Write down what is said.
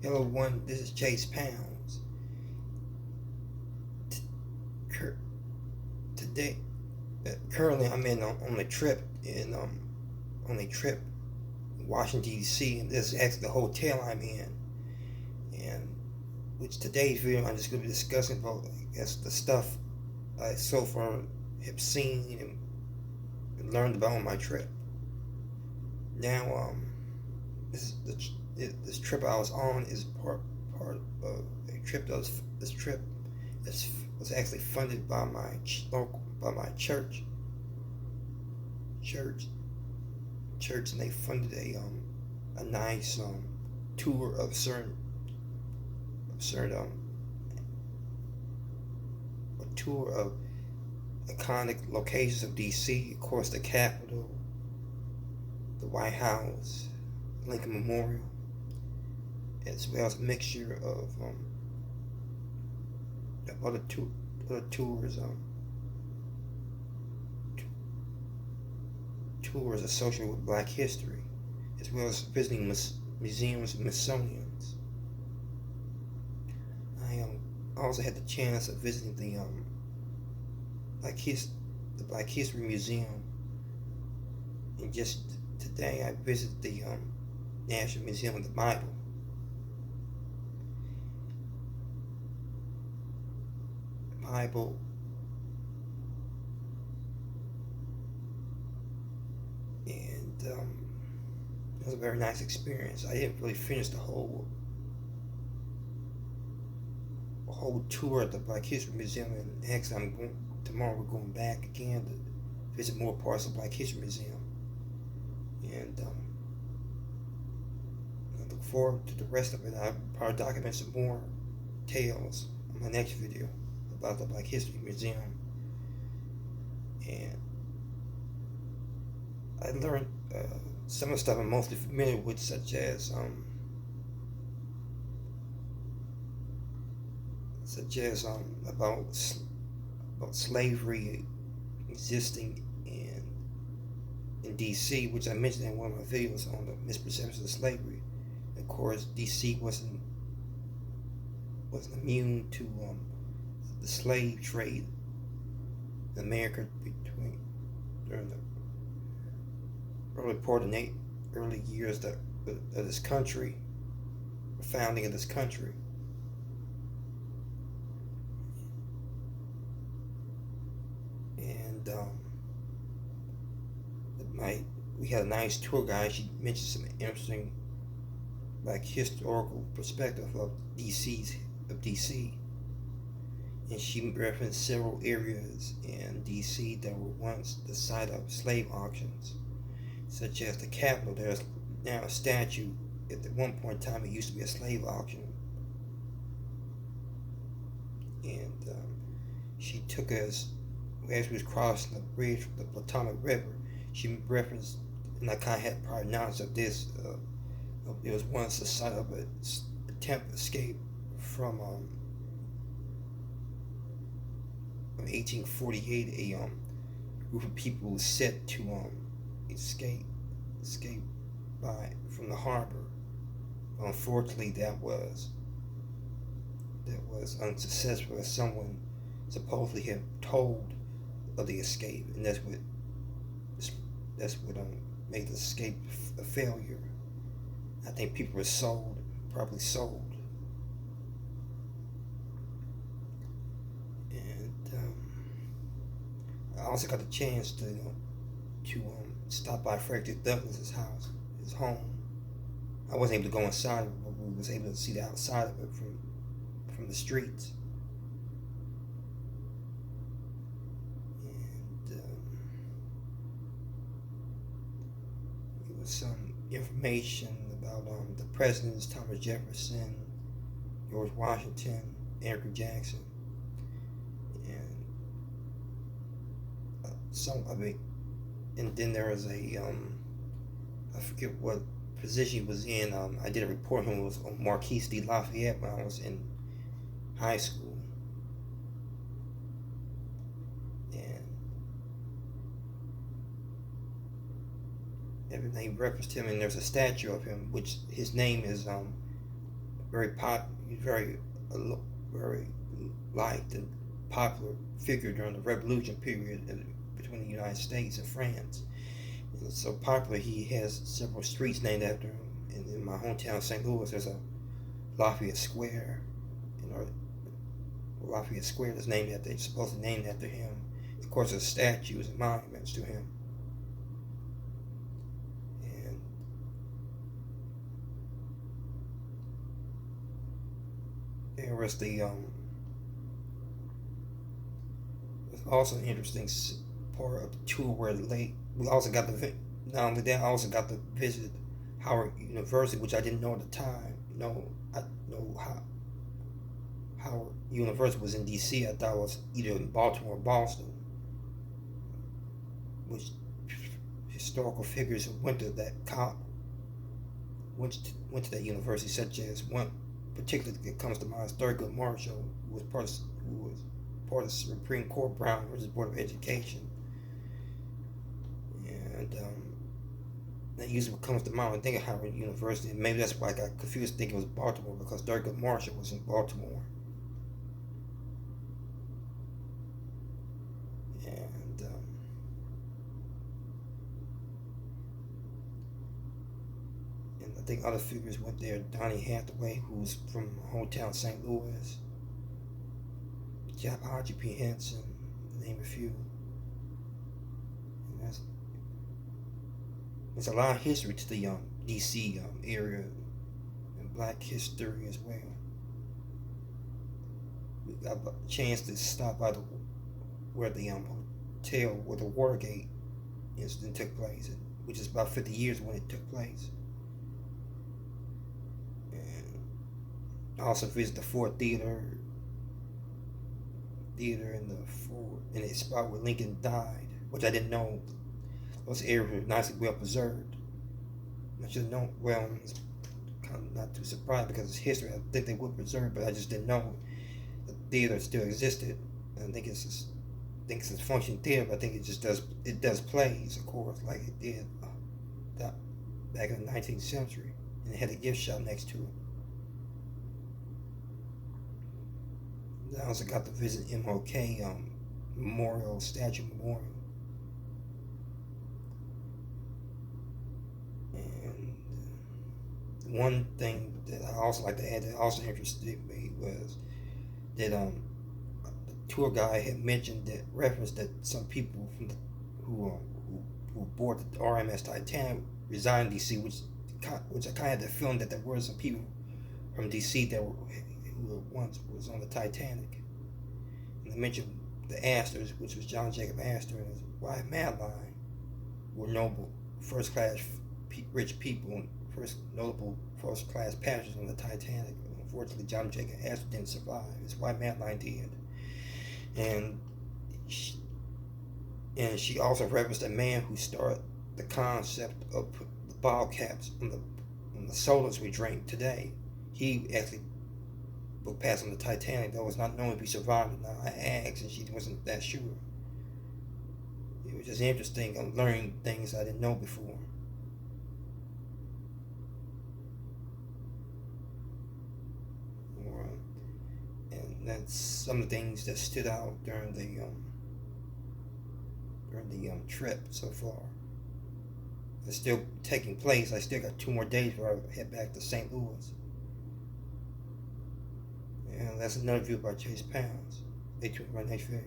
Hello, one. This is Chase Pounds. Today, currently, I'm in on a trip in Washington D.C. and this is actually the hotel I'm in. And which today's video, I'm just going to be discussing about, I guess, the stuff I so far have seen and learned about on my trip. Now, this this trip I was on is part of a trip that was this trip this was actually funded by my local by my church church, and they funded a nice tour of certain a tour of iconic locations of DC. Of course, the Capitol, the White House, Lincoln Memorial, as well as a mixture of other tours tours associated with Black history, as well as visiting museums and Smithsonian's. I also had the chance of visiting Black His the Black History Museum, and just today I visited the National Museum of the Bible. The Bible, and it was a very nice experience. I didn't really finish the whole tour at the Black History Museum, and actually tomorrow we're going back again to visit more parts of the Black History Museum. And I look forward to the rest of it. I'll probably document some more tales on my next video about the Black History Museum. And I learned some of the stuff I'm mostly familiar with, such as about slavery existing in D.C., which I mentioned in one of my videos on the misperceptions of slavery. Of course, D.C. wasn't immune to the slave trade in America during the early years of this country, the founding of this country. And we had a nice tour guide. She mentioned some interesting, like, historical perspective of DC, and she referenced several areas in DC that were once the site of slave auctions, such as the Capitol. There's now a statue. At one point in time, it used to be a slave auction, and she took us as we was crossing the bridge from the Potomac River. She referenced, and I kind of had prior knowledge of this. It was once the site of an attempt escape from 1848. A group of people was set to escape from the harbor. Unfortunately, that was unsuccessful, as someone supposedly had told of the escape, and that's what made the escape a failure. I think people were probably sold. And I also got the chance to stop by Frederick Douglass's house, his home. I wasn't able to go inside, but we was able to see the outside of it from the streets. Some information about the presidents: Thomas Jefferson, George Washington, Andrew Jackson, and and then there was I forget what position he was in. I did a report on him. It was on Marquis de Lafayette when I was in high school, and everything referenced him, and there's a statue of him, which his name is very, very liked and popular figure during the Revolution period between the United States and France. And it's so popular, he has several streets named after him. And in my hometown, St. Louis, there's a Lafayette Square. You know, Lafayette Square is named after, it's supposed to be named after him. Of course, there's statues and monuments to him. And there was there's also an interesting part of the tour where we also got to, not only that, I also got to visit Howard University, which I didn't know at the time. I know Howard University was in D.C. I thought it was either in Baltimore or Boston, which historical figures who went to that went to that university, such as one particularly that comes to mind is Thurgood Marshall, who was part of the Supreme Court Brown versus Board of Education. And that usually what comes to mind when I think of Howard University. And maybe that's why I got confused thinking it was Baltimore, because Thurgood Marshall was in Baltimore. And I think other figures went there. Donny Hathaway, who's from my hometown St. Louis. Archie P. Henson, to name a few. And there's a lot of history to the D.C. Area and black history as well. We got a chance to stop by where the hotel where the Watergate incident took place, which is about 50 years when it took place. And I also visited the Ford Theater in the spot where Lincoln died, which I didn't know. Those areas were nicely well preserved. I should have known. Well, it's kind of not too surprised because it's history. I think they were preserved, but I just didn't know the theater still existed. And I think it's a functioning theater, but I think it does plays, of course, like it did back in the 19th century, and it had a gift shop next to it. I also got to visit MLK Statue Memorial. And one thing that I also like to add that also interested me was that the tour guide had mentioned that reference that some people who boarded the RMS Titanic reside in D.C., which I kind of had the feeling that there were some people from D.C. that who once was on the Titanic. And they mentioned the Astors, which was John Jacob Astor and his wife Madeline, were noble, first-class rich people and notable first-class passengers on the Titanic. Unfortunately, John Jacob Astor didn't survive. His wife Madeline did. And she also referenced a man who started the concept of the bottle caps on the sodas we drink today. He actually passed on the Titanic, though it's not known if he survived or not. I asked, and she wasn't that sure. It was just interesting. I'm learning things I didn't know before. And that's some of the things that stood out during the trip so far. It's still taking place. I still got 2 more days before I head back to St. Louis. And that's another view by Chase Pounds. Stay tuned for my next video.